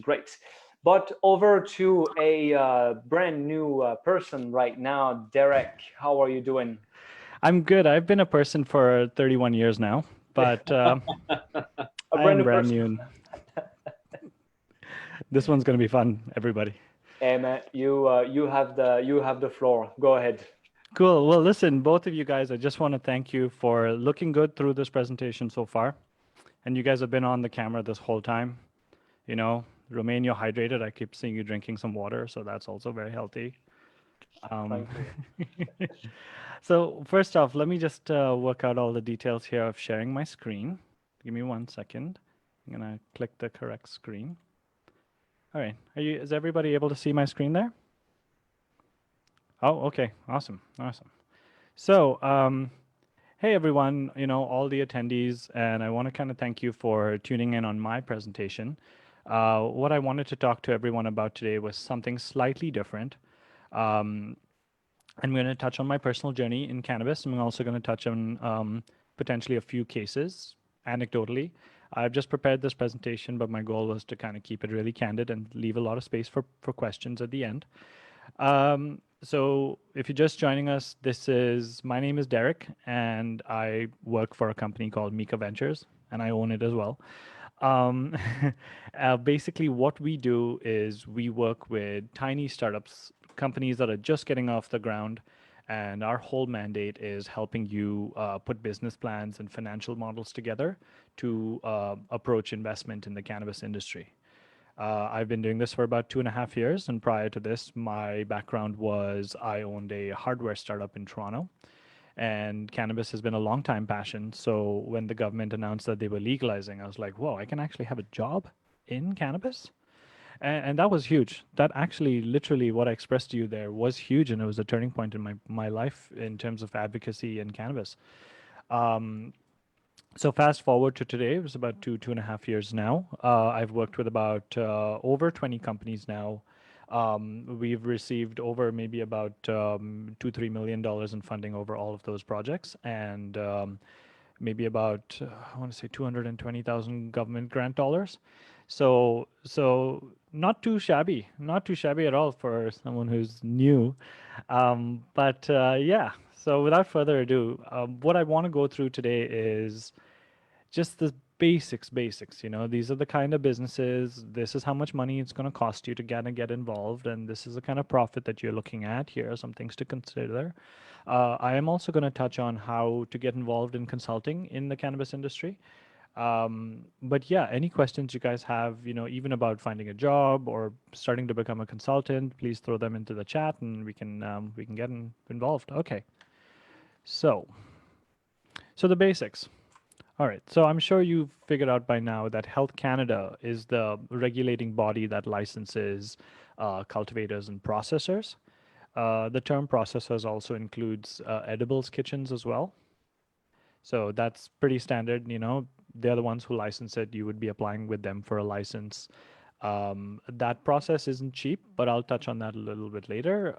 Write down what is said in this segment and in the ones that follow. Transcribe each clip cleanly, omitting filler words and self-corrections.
Great. But over to a brand new person right now, Derek. How are you doing? I'm good. I've been a person for 31 years now, but A I brand am new brand person. new. And this one's going to be fun, everybody. Hey man, you have the floor. Go ahead. Cool. Well, listen, both of you guys, I just want to thank you for looking good through this presentation so far. And you guys have been on the camera this whole time. You know, remain you hydrated. I keep seeing you drinking some water, so that's also very healthy. Um, Trying to. so first off, let me just work out all the details here of sharing my screen. Give me 1 second. I'm gonna click the correct screen. All right. Is everybody able to see my screen there? Oh, okay. Awesome. Awesome. So, hey everyone, all the attendees, and I want to kind of thank you for tuning in on my presentation. What I wanted to talk to everyone about today was something slightly different. Um, I'm going to touch on my personal journey in cannabis. I'm also going to touch on potentially a few cases anecdotally. I've just prepared this presentation, but my goal was to kind of keep it really candid and leave a lot of space for questions at the end. So if you're just joining us, my name is Derek, and I work for a company called Mika Ventures, and I own it as well. Um, Basically, what we do is we work with tiny startups, companies that are just getting off the ground, and our whole mandate is helping you put business plans and financial models together to approach investment in the cannabis industry. I've been doing this for about 2.5 years, and prior to this, my background was I owned a hardware startup in Toronto, and cannabis has been a long time passion. So when the government announced that they were legalizing, I was like, whoa, I can actually have a job in cannabis? And that was huge. That actually, literally, what I expressed to you there was huge, and it was a turning point in my life in terms of advocacy in cannabis. Um, so fast forward to today, it was about 2.5 years now. I've worked with about over 20 companies now. We've received over maybe about $2-3 million in funding over all of those projects, and maybe about I want to say 220,000 government grant dollars. So not too shabby, not too shabby at all for someone who's new. But yeah. So without further ado, what I want to go through today is just the basics. These are the kind of businesses, this is how much money it's going to cost you to get involved, and this is the kind of profit that you're looking at. Here are some things to consider. I am also going to touch on how to get involved in consulting in the cannabis industry. But yeah, any questions you guys have, even about finding a job or starting to become a consultant, please throw them into the chat, and we can get involved. Okay. So so the basics. All right. So I'm sure you've figured out by now that Health Canada is the regulating body that licenses cultivators and processors. The term processors also includes edibles kitchens as well. So that's pretty standard. They're the ones who license it. You would be applying with them for a license. That process isn't cheap, but I'll touch on that a little bit later.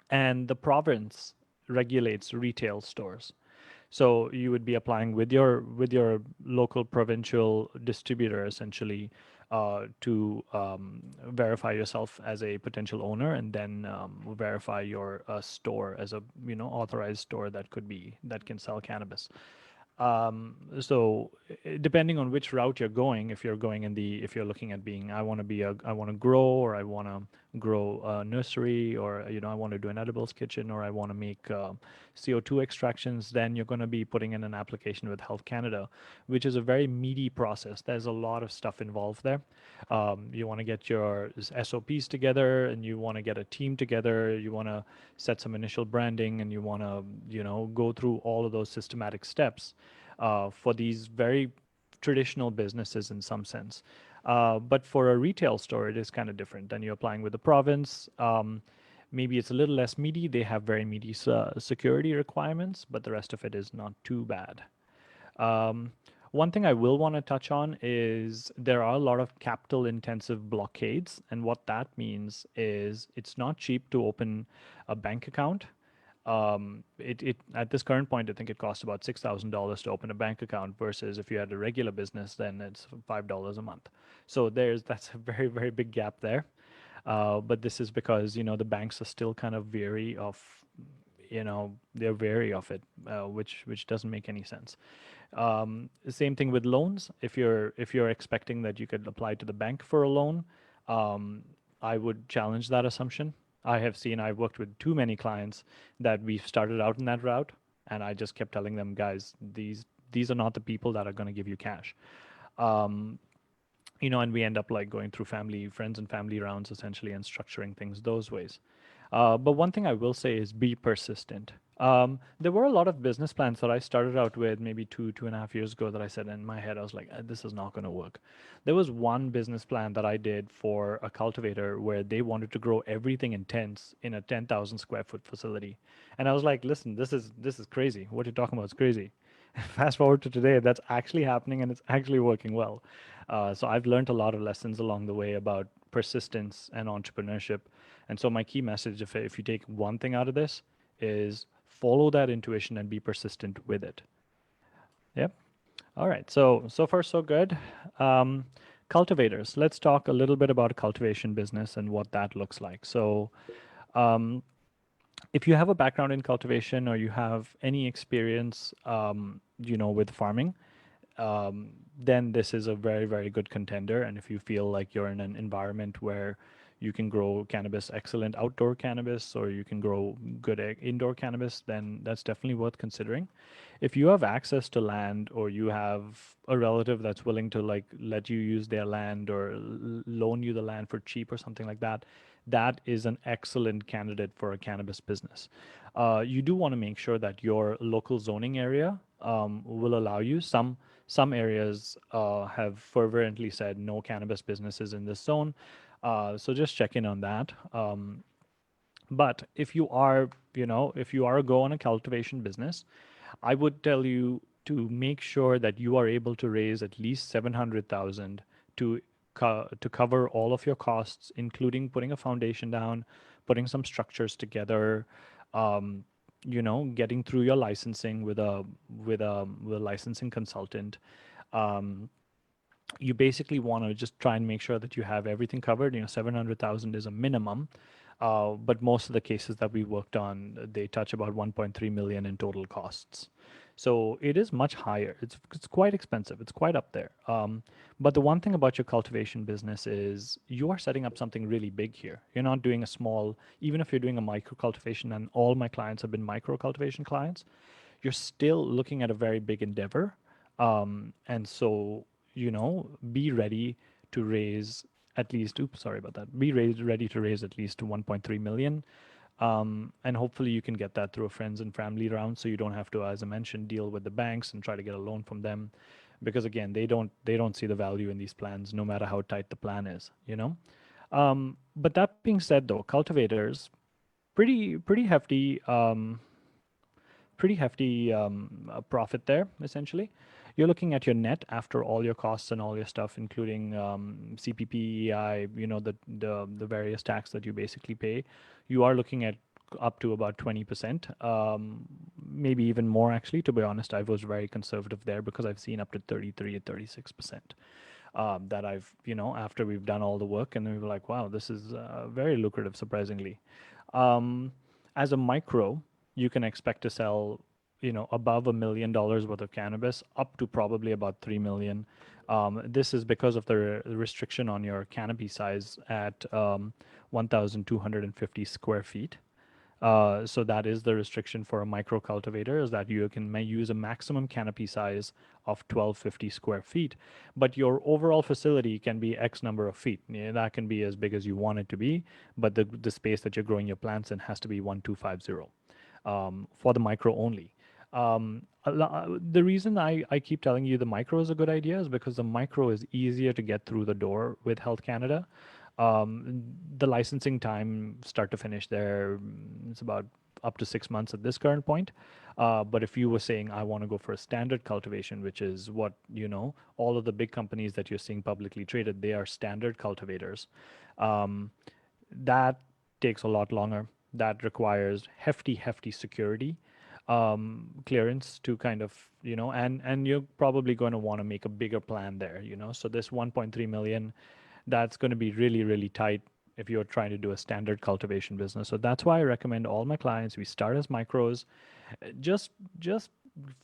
And the province regulates retail stores. So you would be applying with your local provincial distributor essentially to verify yourself as a potential owner, and then verify your store as a authorized store that can sell cannabis. So depending on which route you're going, if you're looking at being, I want to grow, or I want to grow a nursery, or I want to do an edibles kitchen, or I want to make CO2 extractions, then you're going to be putting in an application with Health Canada, which is a very meaty process. There's a lot of stuff involved there. You want to get your SOPs together, and you want to get a team together. You want to set some initial branding, and you want to go through all of those systematic steps for these very traditional businesses in some sense. But for a retail store, it is kind of different. Then you're applying with the province. Maybe it's a little less meaty. They have very meaty security requirements, but the rest of it is not too bad. Um, One thing I will want to touch on is there are a lot of capital intensive blockades. And what that means is it's not cheap to open a bank account. It at this current point, I think it costs about $6,000 to open a bank account versus if you had a regular business, then it's $5 a month. So that's a very, very big gap there. But this is because, the banks are still kind of wary of, they're wary of it, which doesn't make any sense. Same thing with loans. If you're expecting that you could apply to the bank for a loan, um, I would challenge that assumption. I've worked with too many clients that we've started out in that route, and I just kept telling them, guys, these are not the people that are going to give you cash. Um, and we end up like going through friends and family rounds essentially and structuring things those ways. But one thing I will say is be persistent. There were a lot of business plans that I started out with maybe 2.5 years ago that I said in my head, I was like, this is not going to work. There was one business plan that I did for a cultivator where they wanted to grow everything in tents in a 10,000 square foot facility. And I was like, listen, this is crazy. What you're talking about is crazy. Fast forward to today, that's actually happening and it's actually working well. So I've learned a lot of lessons along the way about persistence and entrepreneurship. And so my key message, if you take one thing out of this, is follow that intuition and be persistent with it. Yep. All right. So far so good. Um, Cultivators. Let's talk a little bit about cultivation business and what that looks like. So um, if you have a background in cultivation or you have any experience, with farming, then this is a very, very good contender. And if you feel like you're in an environment where you can grow cannabis, excellent outdoor cannabis, or you can grow good indoor cannabis, then that's definitely worth considering. If you have access to land or you have a relative that's willing to like let you use their land or loan you the land for cheap or something like that, that is an excellent candidate for a cannabis business. You do want to make sure that your local zoning area will allow you. Some areas have fervently said no cannabis businesses in this zone. So just check in on that. But if you are a go on a cultivation business, I would tell you to make sure that you are able to raise at least 700,000 to to cover all of your costs, including putting a foundation down, putting some structures together, um, getting through your licensing with a licensing consultant. Um, you basically want to just try and make sure that you have everything covered. 700,000 is a minimum, but most of the cases that we worked on, they touch about 1.3 million in total costs. So it is much higher. It's quite expensive. It's quite up there. But the one thing about your cultivation business is you are setting up something really big here. You're not doing a small, even if you're doing a micro cultivation, and all my clients have been micro cultivation clients, you're still looking at a very big endeavor. And so, be ready to raise at least, oops, sorry about that. Ready to raise at least 1.3 million. And hopefully you can get that through a friends and family round, so you don't have to, as I mentioned, deal with the banks and try to get a loan from them, because again, they don't see the value in these plans, no matter how tight the plan is. But that being said, though, cultivators, pretty hefty. Profit there, essentially. You're looking at your net after all your costs and all your stuff, including CPP, EI, the various tax that you basically pay. You are looking at up to about 20%, maybe even more, actually. To be honest, I was very conservative there because I've seen up to 33 or 36%. That after we've done all the work, and then we were like, wow, this is very lucrative, surprisingly. Um, as a micro, you can expect to sell, above $1 million worth of cannabis, up to probably about 3 million. This is because of the restriction on your canopy size at 1,250 square feet. So that is the restriction for a micro cultivator, is that you can use a maximum canopy size of 1,250 square feet, but your overall facility can be X number of feet. Yeah, that can be as big as you want it to be, but the space that you're growing your plants in has to be 1,250 for the micro only. The reason I keep telling you the micro is a good idea is because the micro is easier to get through the door with Health Canada. The licensing time, start to finish there, it's about up to 6 months at this current point. But if you were saying, I want to go for a standard cultivation, which is what, all of the big companies that you're seeing publicly traded, they are standard cultivators. That takes a lot longer. that requires hefty security clearance to kind of, and you're probably going to want to make a bigger plan there, so this 1.3 million, that's going to be really tight if you're trying to do a standard cultivation business. So that's why I recommend all my clients, we start as micros. Just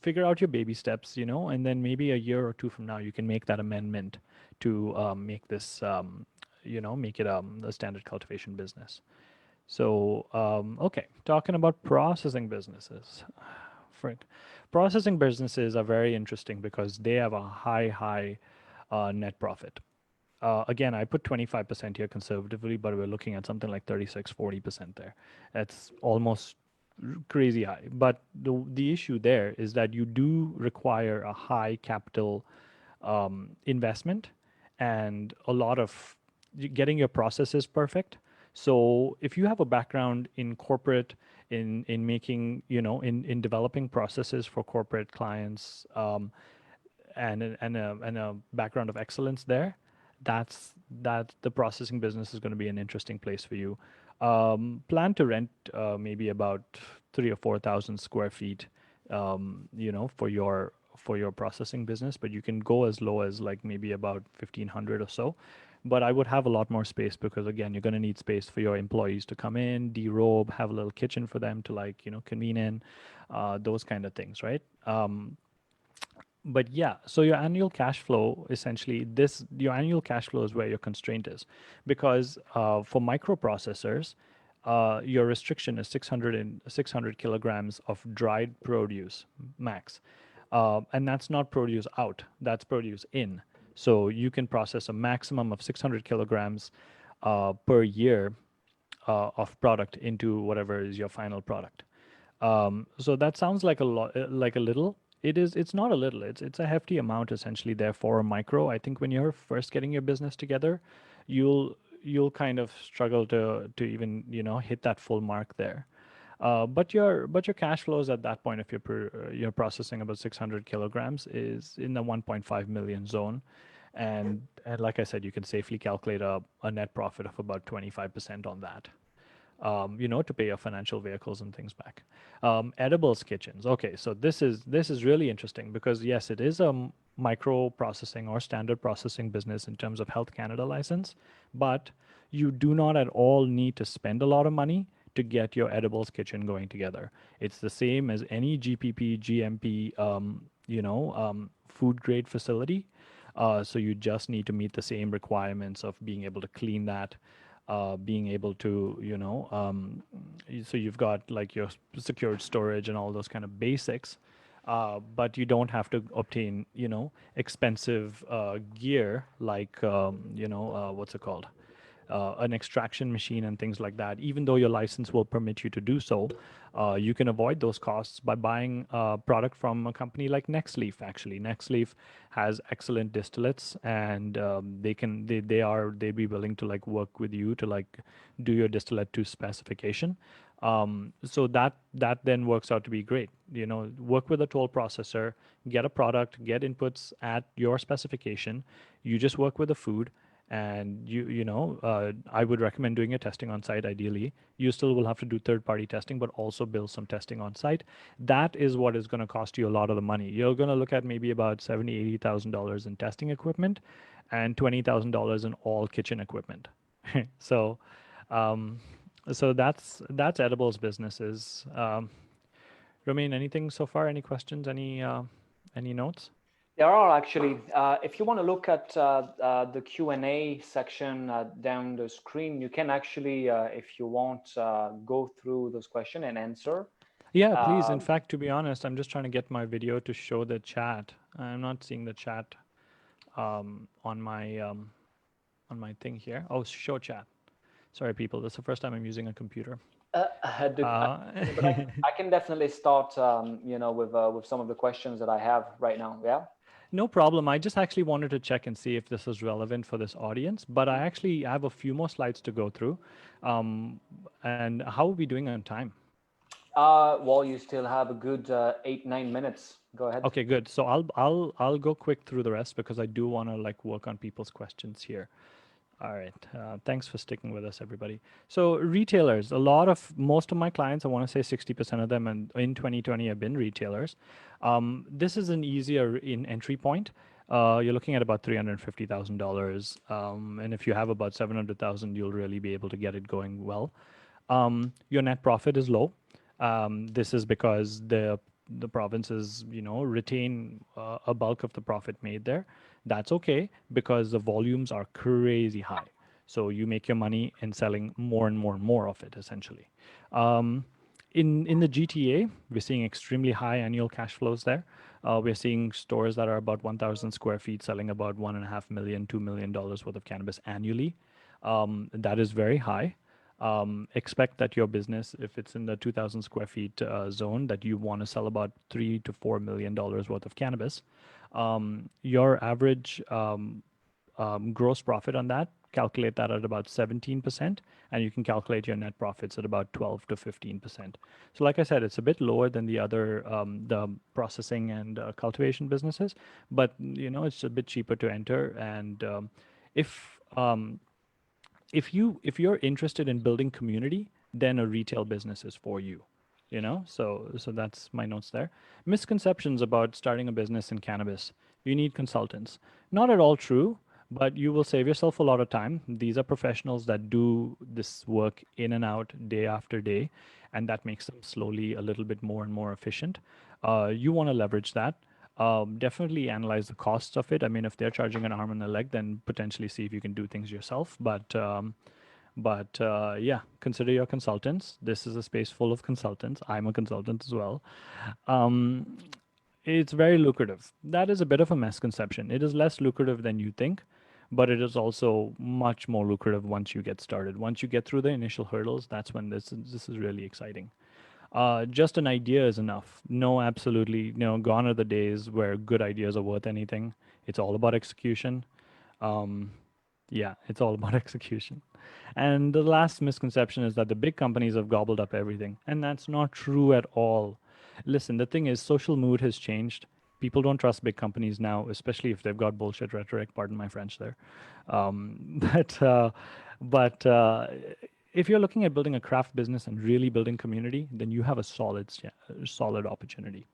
figure out your baby steps, and then maybe a year or two from now you can make that amendment to make this make it a standard cultivation business. So okay, talking about processing businesses. Frick. Processing businesses are very interesting because they have a high net profit. Again, I put 25% here conservatively, but we're looking at something like 36-40% there. That's almost crazy high. But the issue there is that you do require a high capital investment and a lot of getting your processes perfect. So if you have a background in corporate, in making, in developing processes for corporate clients, and a background of excellence there, that the processing business is going to be an interesting place for you. Plan to rent maybe about 3 or 4 thousand square feet, for your processing business, but you can go as low as like maybe about 1,500 or so. But I would have a lot more space because again, you're going to need space for your employees to come in, derobe, have a little kitchen for them to like convene in, those kind of things, right? But yeah, so your annual cash flow, essentially your annual cash flow is where your constraint is, because for microprocessors, your restriction is 600 kilograms of dried produce max, and that's not produce out, that's produce in. So you can process a maximum of 600 kilograms per year of product into whatever is your final product. So that sounds like a lot, like a little. It is. It's not a little. It's a hefty amount essentially. There for a micro. I think when you're first getting your business together, you'll kind of struggle to even hit that full mark there. But your cash flows at that point, if you're processing about 600 kilograms, is in the 1.5 million zone, and like I said, you can safely calculate a net profit of about 25% on that, to pay your financial vehicles and things back. Edibles kitchens. Okay, so this is really interesting because yes, it is a micro processing or standard processing business in terms of Health Canada license, but you do not at all need to spend a lot of money to get your edibles kitchen going together. It's the same as any GPP, GMP, food grade facility. So you just need to meet the same requirements of being able to clean that, being able to, so you've got like your secured storage and all those kind of basics, but you don't have to obtain, expensive gear like, what's it called? An extraction machine and things like that. Even though your license will permit you to do so, you can avoid those costs by buying a product from a company like Nextleaf. Actually, Nextleaf has excellent distillates, and they'd be willing to like work with you to like do your distillate to specification. So that then works out to be great. Work with a toll processor, get a product, get inputs at your specification. You just work with the food, and I would recommend doing your testing on site. Ideally, you still will have to do third-party testing, but also build some testing on site. That is what is going to cost you a lot of the money. You're going to look at maybe about $70,000-$80,000 in testing equipment and $20,000 in all kitchen equipment. So that's edibles businesses. Romain, anything so far? Any questions? Any notes? There are actually. If you want to look at the Q&A section down the screen, you can actually, if you want, go through those questions and answer. Yeah, please. In fact, to be honest, I'm just trying to get my video to show the chat. I'm not seeing the chat on my thing here. Oh, show chat. Sorry, people. This is the first time I'm using a computer. But I can definitely start, with some of the questions that I have right now. Yeah. No problem. I just actually wanted to check and see if this is relevant for this audience, but I actually have a few more slides to go through. And how are we doing on time? Well, you still have a good 8-9 minutes. Go ahead. Okay, good. So I'll go quick through the rest because I do want to like work on people's questions here. All right. Thanks for sticking with us, everybody. So retailers, most of my clients, I want to say 60% of them, and in 2020 have been retailers. This is an easier in entry point. You're looking at about $350,000, and if you have about 700,000, you'll really be able to get it going well. Your net profit is low. This is because the provinces, retain a bulk of the profit made there. That's okay because the volumes are crazy high. So you make your money in selling more and more and more of it, essentially. Um, in the GTA, we're seeing extremely high annual cash flows there. We're seeing stores that are about 1,000 square feet selling about $1.5 million, $2 million worth of cannabis annually. That is very high. Expect that your business, if it's in the 2,000 square feet zone, that you want to sell about $3 to $4 million worth of cannabis. Your average gross profit on that, calculate that at about 17%, and you can calculate your net profits at about 12 to 15%. So, like I said, it's a bit lower than the other the processing and cultivation businesses, but it's a bit cheaper to enter. And if if you're interested in building community, then a retail business is for you. So that's my notes there. Misconceptions about starting a business in cannabis. You need consultants. Not at all true, but you will save yourself a lot of time. These are professionals that do this work in and out day after day, and that makes them slowly a little bit more and more efficient. You want to leverage that. Definitely analyze the costs of it. I mean, if they're charging an arm and a leg, then potentially see if you can do things yourself. But yeah, consider your consultants. This is a space full of consultants. I'm a consultant as well. Um, it's very lucrative. That is a bit of a misconception. It is less lucrative than you think, but it is also much more lucrative once you get started. Once you get through the initial hurdles, that's when this is really exciting. Just an idea is enough. No, absolutely, gone are the days where good ideas are worth anything. It's all about execution. Um, yeah, it's all about execution. And the last misconception is that the big companies have gobbled up everything. And that's not true at all. Listen, the thing is, social mood has changed. People don't trust big companies now, especially if they've got bullshit rhetoric. Pardon my French there. But if you're looking at building a craft business and really building community, then you have a solid opportunity.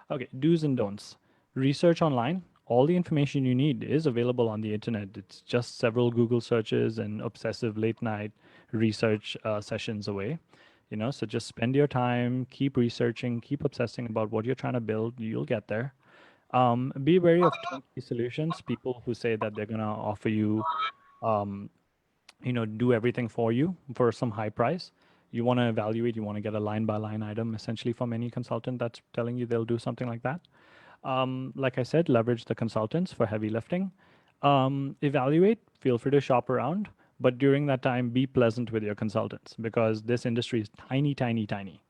Okay, do's and don'ts. Research online. All the information you need is available on the internet. It's just several Google searches and obsessive late night research sessions away. So just spend your time, keep researching, keep obsessing about what you're trying to build. You'll get there. Be wary of turnkey solutions, people who say that they're going to offer you um, do everything for you for some high price. You want to evaluate, you want to get a line by line item essentially from any consultant that's telling you they'll do something like that. Like I said, leverage the consultants for heavy lifting. Evaluate, feel free to shop around, but during that time, be pleasant with your consultants because this industry is tiny, tiny, tiny.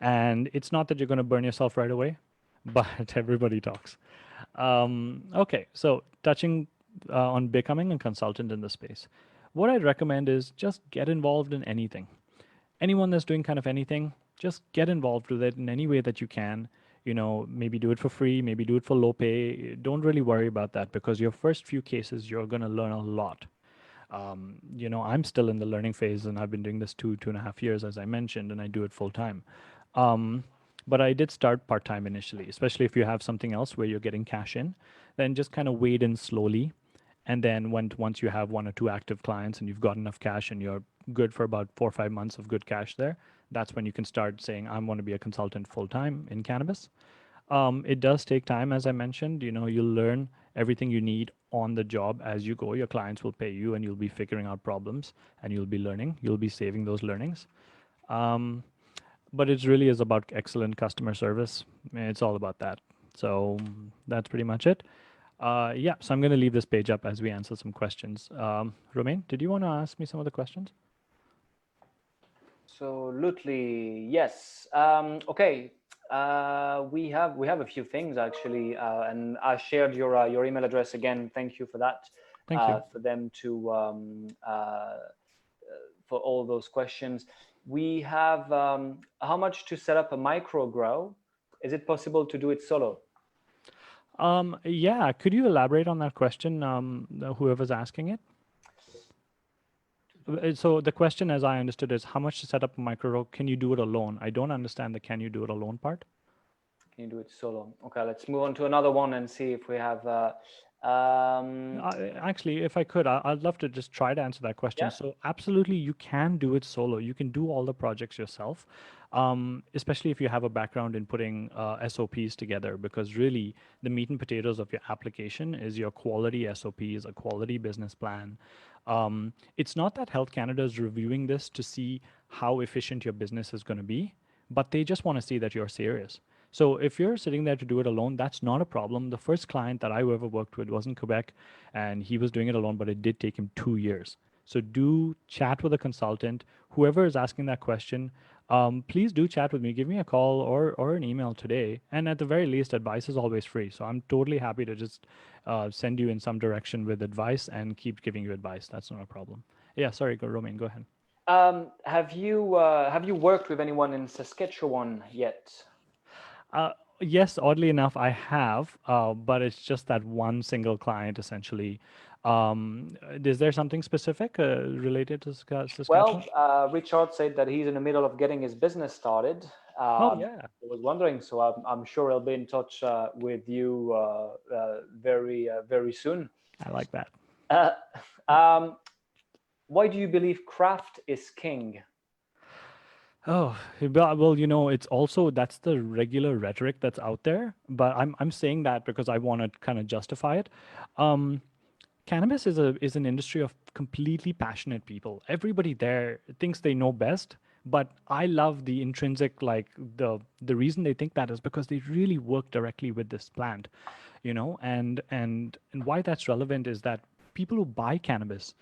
And it's not that you're going to burn yourself right away, but everybody talks. Okay, so touching on becoming a consultant in the space, what I'd recommend is just get involved in anything. Anyone that's doing kind of anything, just get involved with it in any way that you can. Maybe do it for free, maybe do it for low pay. Don't really worry about that because your first few cases, you're going to learn a lot. I'm still in the learning phase and I've been doing this 2.5 years, as I mentioned, and I do it full time. Um, but I did start part time initially, especially if you have something else where you're getting cash in, then just kind of wade in slowly. And then once you have one or two active clients and you've got enough cash and you're good for about 4 or 5 months of good cash there, that's when you can start saying, I want to be a consultant full time in cannabis. It does take time, as I mentioned. You'll learn everything you need on the job as you go. Your clients will pay you, and you'll be figuring out problems, and you'll be learning. You'll be saving those learnings. Um, but it really is about excellent customer service. It's all about that. So that's pretty much it. Yeah, so I'm going to leave this page up as we answer some questions. Romain, did you want to ask me some of the questions? Absolutely, yes. Okay, we have a few things actually, and I shared your email address again. Thank you for that. Thank you. For them to for all those questions. We have how much to set up a micro grow? Is it possible to do it solo? Yeah, could you elaborate on that question, whoever's asking it? So the question, as I understood, is how much to set up a micro row? Can you do it alone? I don't understand the can you do it alone part. Can you do it solo? Okay, let's move on to another one and see if we have. Actually, if I could, I'd love to just try to answer that question. Yeah. So, absolutely, you can do it solo. You can do all the projects yourself, especially if you have a background in putting SOPs together, because really the meat and potatoes of your application is your quality SOPs, a quality business plan. It's not that Health Canada is reviewing this to see how efficient your business is going to be, but they just want to see that you're serious. So if you're sitting there to do it alone, that's not a problem. The first client that I ever worked with was in Quebec, and he was doing it alone, but it did take him 2 years. So do chat with a consultant. Whoever is asking that question, please do chat with me. Give me a call or an email today. And at the very least, advice is always free. So I'm totally happy to just send you in some direction with advice and keep giving you advice. That's not a problem. Yeah, sorry, Romain, go ahead. Have you worked with anyone in Saskatchewan yet? Uh, yes, oddly enough, I have, but it's just that one single client essentially. Is there something specific related to Well, Saskatchewan? Richard said that he's in the middle of getting his business started. Oh, yeah, I was wondering, so I'm sure he'll be in touch with you very soon. I like that. Uh, um, why do you believe craft is king? Oh, well, it's also that's the regular rhetoric that's out there, but I'm saying that because I want to kind of justify it. Um, Cannabis is an industry of completely passionate people. Everybody there thinks they know best, but I love the intrinsic, like the reason they think that is because they really work directly with this plant, and why that's relevant is that people who buy cannabis,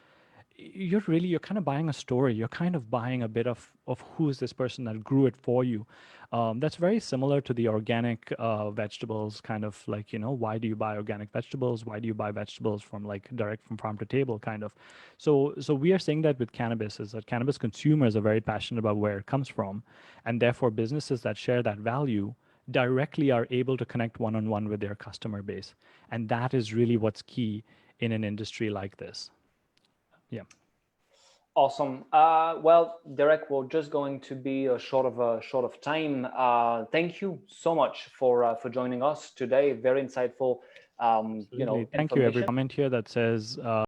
you're kind of buying a story. You're kind of buying a bit of who is this person that grew it for you. That's very similar to the organic vegetables, kind of like, why do you buy organic vegetables? Why do you buy vegetables from like direct from farm to table, kind of. So we are saying that with cannabis is that cannabis consumers are very passionate about where it comes from, and therefore businesses that share that value directly are able to connect one-on-one with their customer base, and that is really what's key in an industry like this. Yeah. Awesome. Well, Derek, we're just going to be short of time. Thank you so much for joining us today. Very insightful, Absolutely. Thank you, every information. comment here that says